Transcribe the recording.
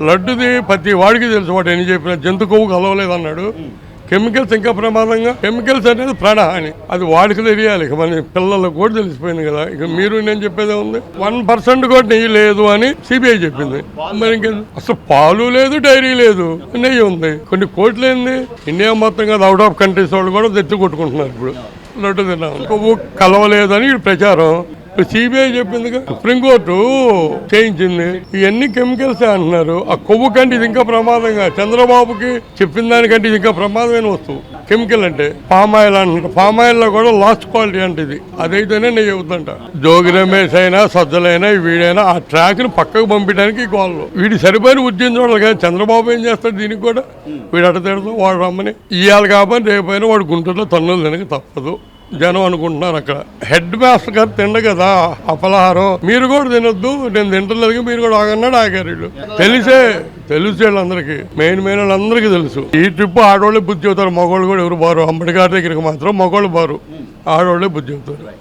లడ్డుది ప్రతి వాడికి తెలుసు, వాడు ఎన్ని చెప్పిన జంతు కొవ్వు కలవలేదు అన్నాడు. కెమికల్స్ ఇంకా ప్రమాదంగా, కెమికల్స్ అనేది ప్రాణహాని, అది వాడికి తెలియాలి. ఇక మన పిల్లలకు కూడా తెలిసిపోయింది కదా. ఇక మీరు నేను చెప్పేదే ఉంది, 1% కూడా నెయ్యి లేదు అని సిబిఐ చెప్పింది. మరి ఇంకేం, అసలు పాలు లేదు, డైరీ లేదు, నెయ్యి ఉంది. కొన్ని కోట్లు ఏంది, ఇండియా మొత్తం కదా, అవుట్ ఆఫ్ కంట్రీస్ వాళ్ళు కూడా తెచ్చి కొట్టుకుంటున్నారు. ఇప్పుడు లడ్డు తిన్నాం, కొవ్వు కలవలేదని ప్రచారం. సిబిఐ చెప్పిందిగా, సుప్రీంకోర్టు చేయించింది. ఇవన్నీ కెమికల్స్ అంటున్నారు. ఆ కొవ్వు కంటే ఇది ఇంకా ప్రమాదంగా, చంద్రబాబుకి చెప్పిన దానికంటే ఇది ఇంకా ప్రమాదమైన వస్తువు కెమికల్ అంటే. పామాయిల్ అంటున్నారు, పామాయిల్ లో కూడా లాస్ట్ క్వాలిటీ అంటే ఇది, అదైతేనే నెయ్యి అవుతుందంట. జోగి రమేష్ అయినా సజ్జలైనా వీడైనా ఆ ట్రాక్ ను పక్కకు పంపించడానికి వాళ్ళు, వీడి సరిపోయిన ఉద్యోగం చూడాలి కానీ చంద్రబాబు ఏం చేస్తాడు దీనికి కూడా. వీడు అట తిడతాం, వాడు రమ్మని ఇవ్వాలి కాబట్టి రేపైనా వాడు గుంటూరులో తన్నులు తినక తప్పదు. జనం అనుకుంటున్నారు అక్కడ హెడ్ మాస్టర్ గారు తిండ కదా అపలహారం, మీరు కూడా తినొద్దు, నేను తింటలేదు, మీరు కూడా ఆగన్నాడు. ఆగారు వీళ్ళు. తెలుసు వీళ్ళందరికీ, మెయిన్ వాళ్ళందరికీ తెలుసు. ఈ ట్రిప్ ఆడవాళ్ళే బుద్ధి చెబుతారు, మగవాళ్ళు కూడా ఎవరు బారు. అంబేద్కర్ దగ్గరికి మాత్రం మగవాళ్ళు బారు, ఆడవాళ్ళే బుద్ధి చెబుతారు.